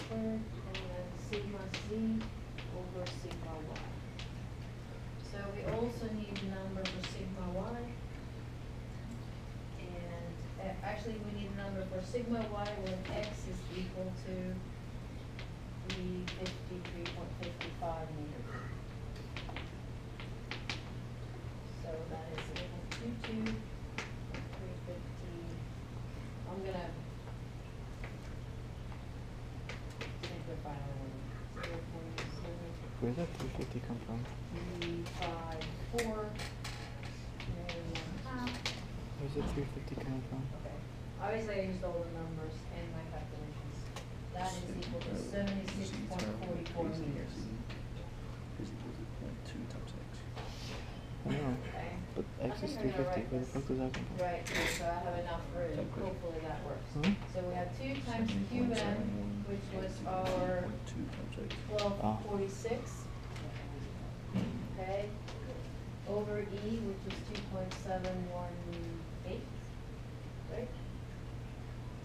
squared, and then sigma z over sigma y. So we also need the number for sigma y. And actually we need a number for sigma y when x is equal to 353.55 meters. So that is equal to 22, 350. I'm going to simplify a little. 0.7. Where does that 350 come from? 354. And 1/2. Where's the 350 coming from? Okay. Obviously, I used all the numbers and my calculations. That is equal to 76.44 meters. Is equal to 0.2 times x. I know. Okay. But I x is think I'm gonna 350. write Where the this. fuck does that come from? Right, so I have enough room. Dumb question. Hopefully that works. Hmm? So we have 2 times cube n, which was our 0.2 times x. 1246. Okay. Over E, which is 2.718. Right?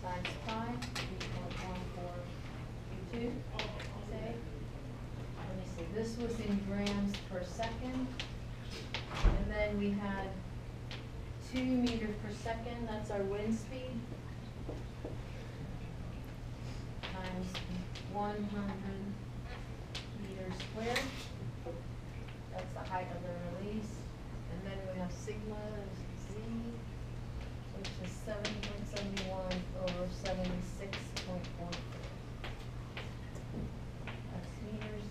Times pi, 3.1422. Say. Let me see. This was in grams per second. And then we had 2 meters per second. That's our wind speed. Times 100 meters squared. That's the height of the release. And then we have sigma z, which is 70.71 over 76.14.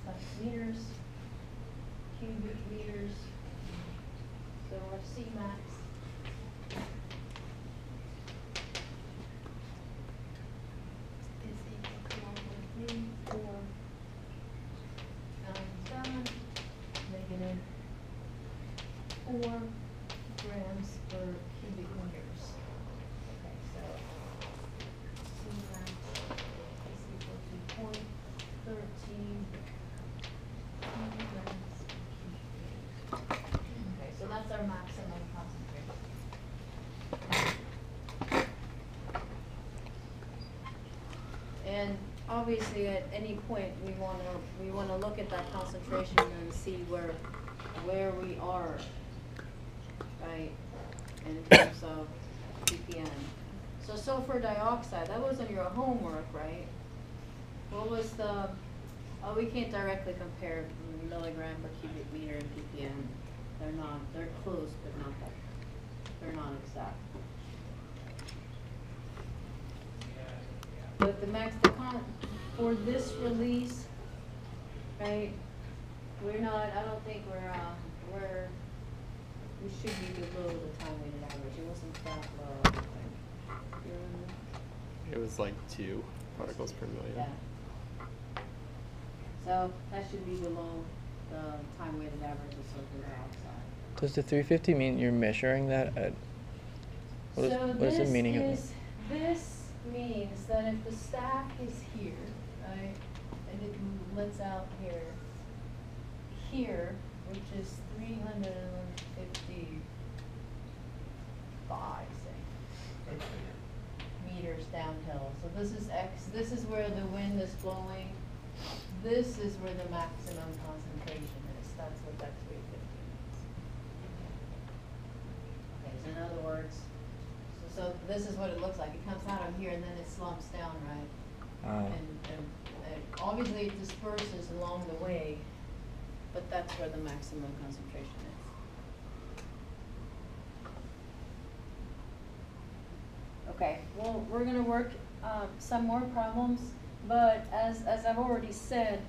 That's meters, cubic meters. So our C max is equal to 1.3497 negative 4 grams per cubic meters. Okay, so C max is equal to 0.13 grams per cubic meters. Okay, so that's our maximum concentration. And obviously, at any point, we want to look at that concentration and see where we are, right, in terms of ppm. So sulfur dioxide, that was on your homework, right? What was the? Oh, we can't directly compare milligram per cubic meter and ppm. They're not. They're close, but not that. They're not exact. But the for this release, right? We're not. I don't think we should be below the time weighted average. It wasn't that low. I think. It was like 2 particles per million. Yeah. So that should be below the time weighted average of sulfur dioxide. Does the 350 mean you're measuring that at? What is the meaning of it? This means that if the stack is here, right, and it lets out here, which is 355, say, meters downhill. So this is x. This is where the wind is blowing. This is where the maximum concentration is. That's what that 350 means. Okay, so in other words, so this is what it looks like. It comes out of here and then it slumps down, right? And obviously it disperses along the way, but that's where the maximum concentration is. Okay, well, we're going to work some more problems, but as I've already said,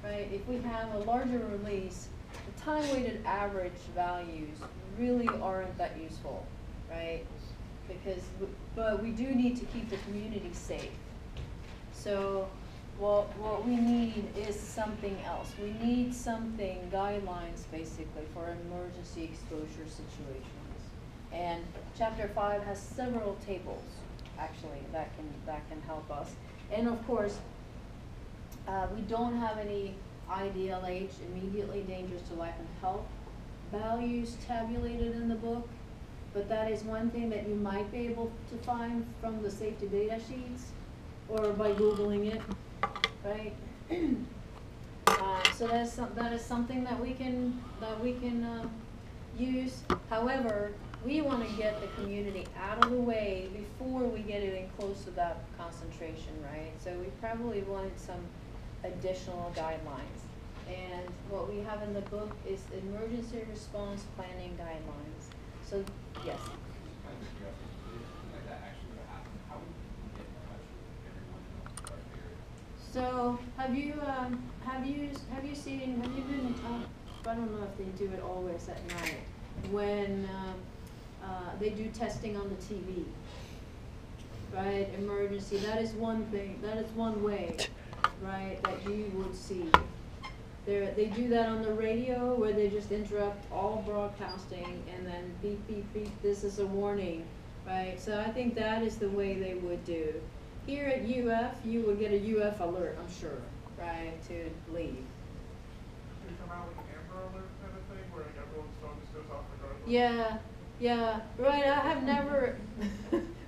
right, if we have a larger release, the time-weighted average values really aren't that useful, right? But we do need to keep the community safe. So what we need is something else. We need something, guidelines basically, for emergency exposure situations. And chapter 5 has several tables, actually, that can help us. And of course, we don't have any IDLH, immediately dangerous to life and health, values tabulated in the book, but that is one thing that you might be able to find from the safety data sheets or by Googling it. right? So that is something that we can use. However, we want to get the community out of the way before we get even close to that concentration, right? So we probably wanted some additional guidelines. And what we have in the book is emergency response planning guidelines. So, yes. So have you been, I don't know if they do it always at night, when they do testing on the TV, right? Emergency, that is one thing, that is one way, right, that you would see. They do that on the radio where they just interrupt all broadcasting and then beep, beep, beep, this is a warning, right? So I think that is the way they would do. Here at UF, you would get a UF alert, I'm sure, right, to leave. Can you come out with an Amber Alert kind of thing, where like everyone's phone just goes off regardless? Yeah, right, I have never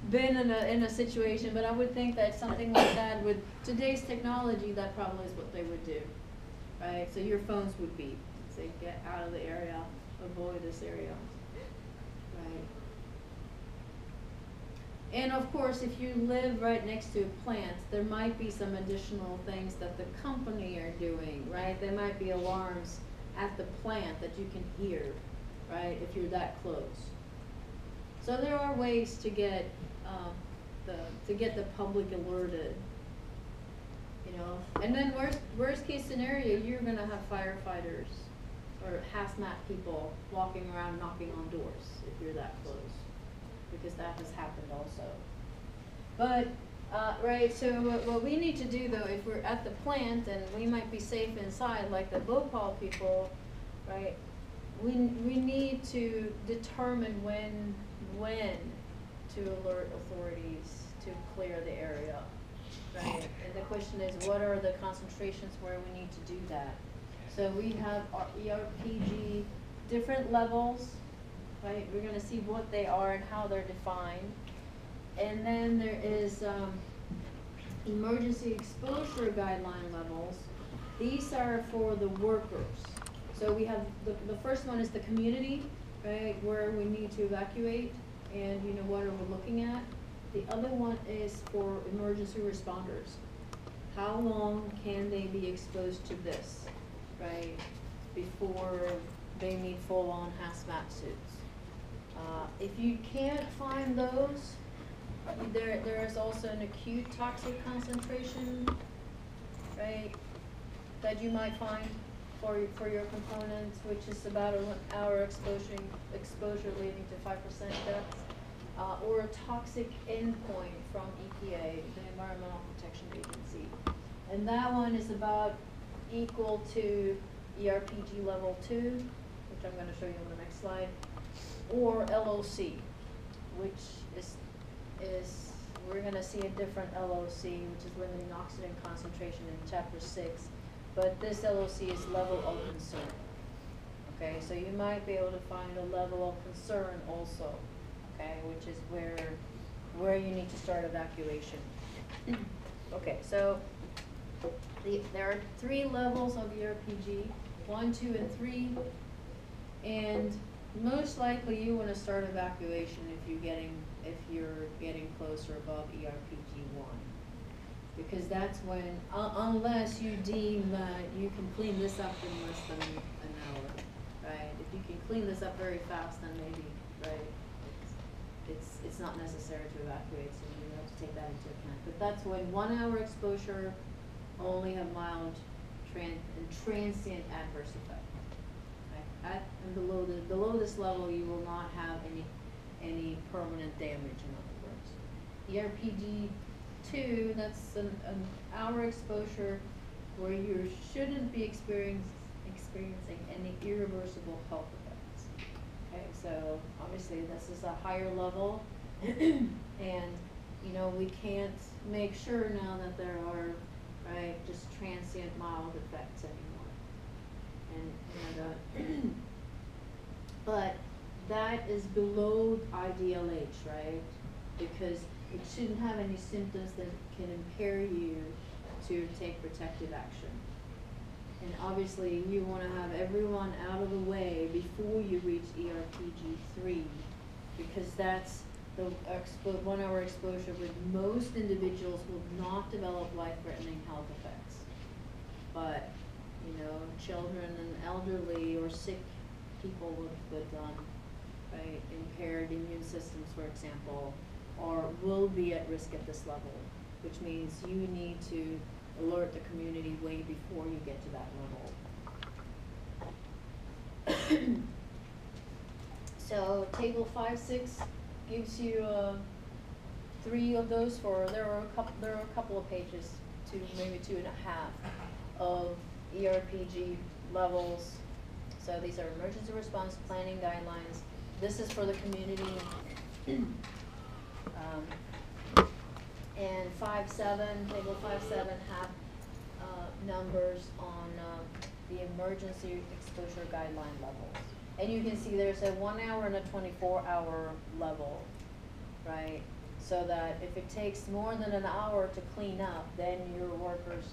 been in a situation, but I would think that something like that, with today's technology, that probably is what they would do, right? So your phones would beep, say, get out of the area, avoid this area, right? And of course, if you live right next to a plant, there might be some additional things that the company are doing, right? There might be alarms at the plant that you can hear, right, if you're that close. So there are ways to get the public alerted, you know. And then worst case scenario, you're gonna have firefighters or hazmat people walking around knocking on doors if you're that close, because that has happened also. But, right, so what we need to do though, if we're at the plant and we might be safe inside, like the Bhopal people, right, we need to determine when to alert authorities to clear the area, right? And the question is, what are the concentrations where we need to do that? So we have our ERPG, different levels, right? We're gonna see what they are and how they're defined. And then there is emergency exposure guideline levels. These are for the workers. So we have, the first one is the community, right, where we need to evacuate, and you know, what are we looking at? The other one is for emergency responders. How long can they be exposed to this, right, before they need full-on hazmat suits? If you can't find those, there is also an acute toxic concentration, right, that you might find for your components, which is about an hour exposure leading to 5% deaths, or a toxic endpoint from EPA, the Environmental Protection Agency. And that one is about equal to ERPG level 2, which I'm going to show you on the next slide, or LOC, which is we're going to see a different LOC, which is limiting oxygen concentration in chapter 6. But this LOC is level of concern. Okay, so you might be able to find a level of concern also, okay, which is where you need to start evacuation. Okay, so there are 3 levels of ERPG, 1, 2, and 3, and most likely you want to start evacuation if you're getting close or above ERPG 1. Because that's when, unless you deem that you can clean this up in less than an hour, right? If you can clean this up very fast, then maybe, right, it's not necessary to evacuate, so you have to take that into account. But that's when 1 hour exposure only have mild and transient adverse effect. Right? And below this level, you will not have any permanent damage, in other words. ERPG 2, that's an hour exposure where you shouldn't be experiencing any irreversible health effects. Okay, so obviously this is a higher level, and you know, we can't make sure now that there are, right, just transient mild effects anymore. And but that is below IDLH, right? Because it shouldn't have any symptoms that can impair you to take protective action. And obviously, you wanna have everyone out of the way before you reach ERPG 3, because that's the 1 hour exposure with most individuals will not develop life-threatening health effects. But, you know, children and elderly or sick people with right, impaired immune systems, for example, will be at risk at this level, which means you need to alert the community way before you get to that level. So table 5-6 gives you 3 of those there are a couple of pages, maybe 2.5 of ERPG levels. So these are emergency response planning guidelines. This is for the community. And 5-7, table 5-7 have numbers on the emergency exposure guideline levels. And you can see there's a 1 hour and a 24-hour level, right? So that if it takes more than an hour to clean up, then your workers,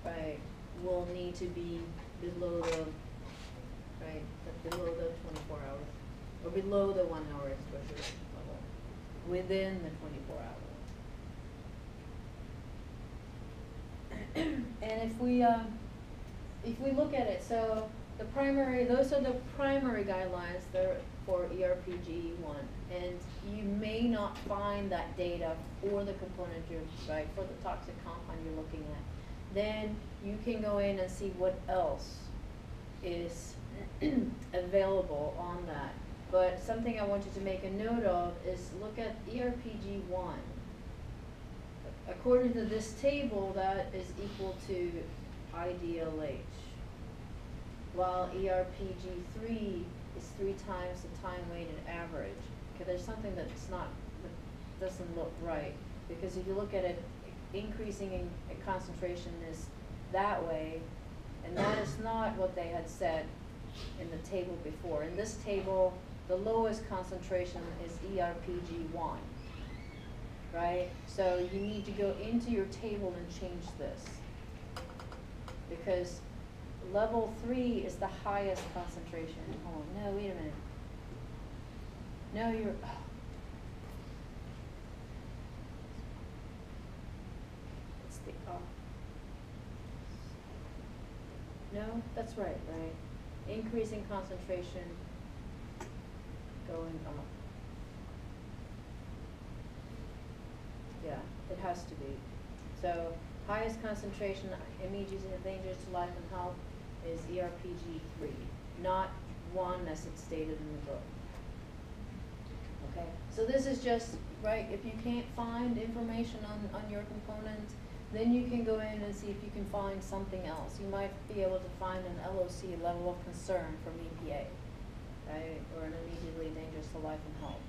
right, will need to be below the 24 hours, or below the 1 hour exposure level, within the 24 hours. And if we look at it, so those are the primary guidelines there for ERPG 1, and you may not find that data for the component right, for the toxic compound you're looking at. Then you can go in and see what else is available on that. But something I want you to make a note of is look at ERPG 1. According to this table, that is equal to IDLH, while ERPG 3 is 3 times the time-weighted average. Okay, there's something that doesn't look right, because if you look at it, increasing in concentration is that way, and that is not what they had said in the table before. In this table, the lowest concentration is ERPG 1. Right? So you need to go into your table and change this, because level 3 is the highest concentration. Hold on, no, wait a minute. No, it's the no, that's right, right? Increasing concentration, going up. Yeah, it has to be. So highest concentration immediately dangerous to life and health is ERPG 3, not 1 as it's stated in the book. Okay, so this is just, right, if you can't find information on your component, then you can go in and see if you can find something else. You might be able to find an LOC, level of concern, from EPA, right, or an immediately dangerous to life and health.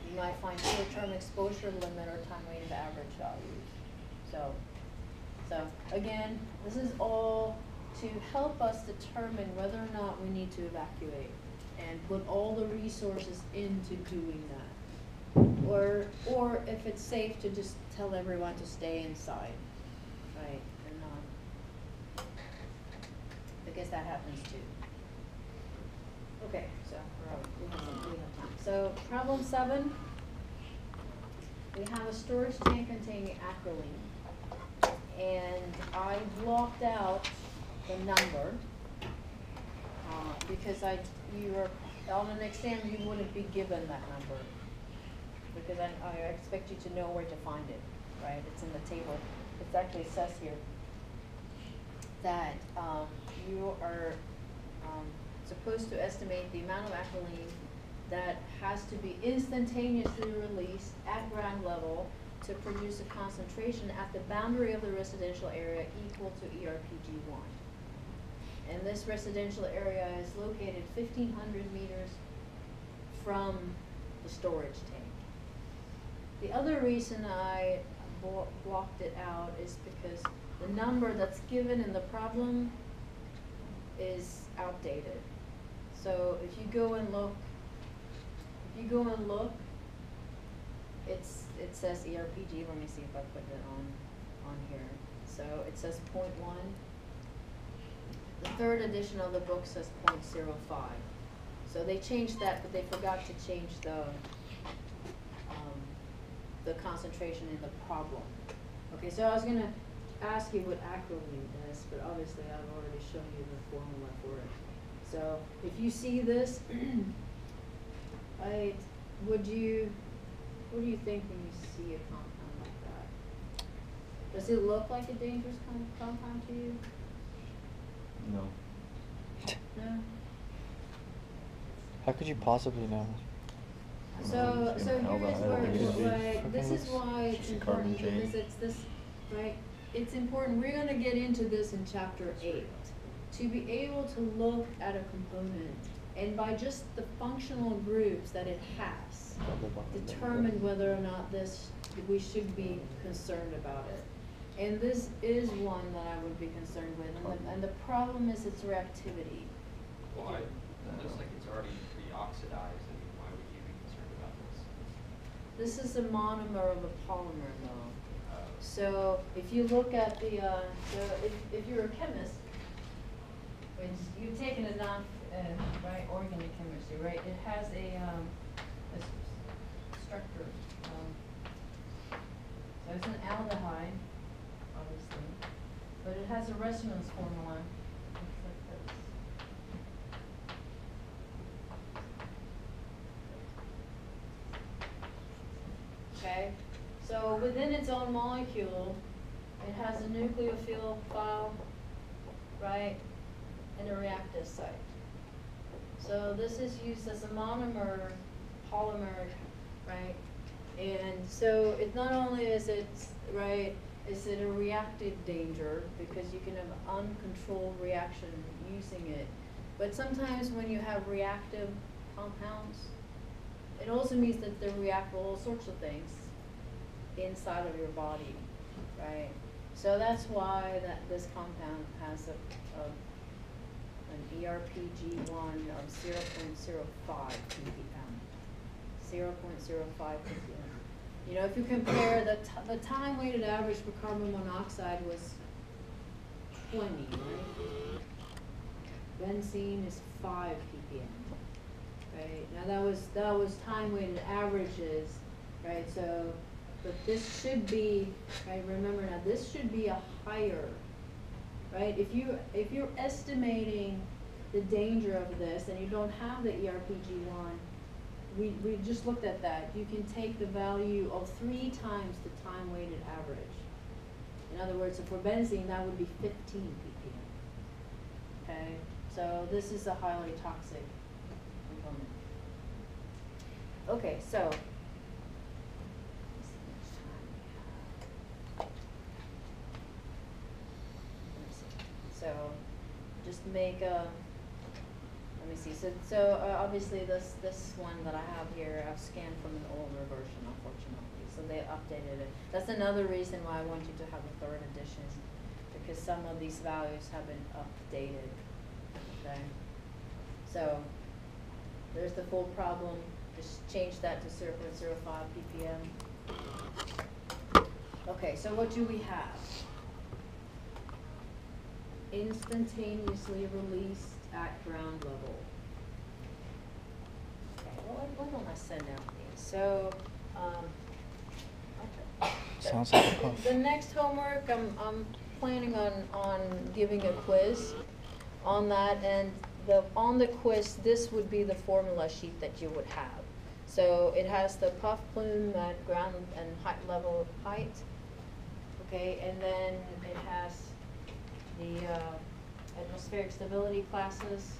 You might find short-term exposure limit or time-weighted average values. So again, this is all to help us determine whether or not we need to evacuate and put all the resources into doing that. Or if it's safe to just tell everyone to stay inside, right? And because that happens too. Okay, so we have time. So problem 7, we have a storage tank containing acrolein, and I blocked out the number because you were on an exam you wouldn't be given that number, because I expect you to know where to find it, right? It's in the table. It actually says here that you are supposed to estimate the amount of acrolein that has to be instantaneously released at ground level to produce a concentration at the boundary of the residential area equal to ERPG 1. And this residential area is located 1,500 meters from the storage tank. The other reason I blocked it out is because the number that's given in the problem is outdated. So if you go and look, it says ERPG. Let me see if I put it on. on here. So it says 0.1. The third edition of the book says 0.05. So they changed that, but they forgot to change the concentration in the problem. Okay, so I was gonna ask you what acrolein is, but obviously I've already shown you the formula for it. So if you see this, right, what do you think when you see a compound like that? Does it look like a dangerous compound to you? No. No? How could you possibly know? So It's here's in aldehyde, where, I think it'd be. right, this is why it's Just a carbon important, because chain. it's this, right, it's important, we're gonna get into this in chapter 8. To be able to look at a component, and by just the functional groups that it has, determine whether or not we should be concerned about it. And this is one that I would be concerned with, and the problem is its reactivity. Well, it looks like it's already pre-oxidized. I mean, why would you be concerned about this? This is a monomer of a polymer though. So if you look at the, if you're a chemist, which you've taken enough, right, organic chemistry, right, it has a structure. So it's an aldehyde, obviously, but it has a resonance formula. Looks like this. Okay, so within its own molecule, it has a nucleophile file, right, and a reactive site. So this is used as a monomer polymer, right? And so it not only is it, right, is it a reactive danger because you can have uncontrolled reaction using it, but sometimes when you have reactive compounds, it also means that they react with all sorts of things inside of your body, right? So that's why this compound has an ERPG1 of 0.05 ppm. 0.05 ppm. You know, if you compare the time-weighted average for carbon monoxide was 20, right? Benzene is 5 ppm. Right, now that was time-weighted averages, right, so, but this should be, right, remember now, this should be a higher, right, if you're estimating the danger of this and you don't have the ERPG1, we just looked at that, you can take the value of 3 times the time-weighted average. In other words, so for benzene, that would be 15 ppm, okay, so this is a highly toxic component. Okay, so just make a, let me see, so obviously this one that I have here, I've scanned from an older version, unfortunately, so they updated it. That's another reason why I want you to have a 3rd edition, because some of these values have been updated, okay? So there's the full problem. Just change that to 0.05 ppm. Okay, so what do we have? Instantaneously released at ground level. Okay, well, why don't I send out these? So, okay. Sounds like a puff. The next homework, I'm planning on giving a quiz on that, and on the quiz, this would be the formula sheet that you would have. So it has the puff plume at ground and height, okay, and then it has the atmospheric stability classes,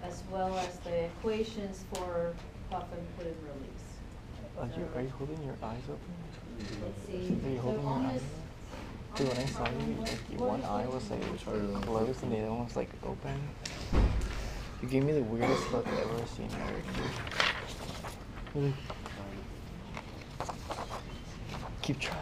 as well as the equations for puff and plume release. Are you holding your eyes open? Let's see. Are you holding So your on eyes this, open? Dude, when I saw you, like your one eye was like closed and the other one was like open. You gave me the weirdest look I've ever seen, Eric. Keep trying.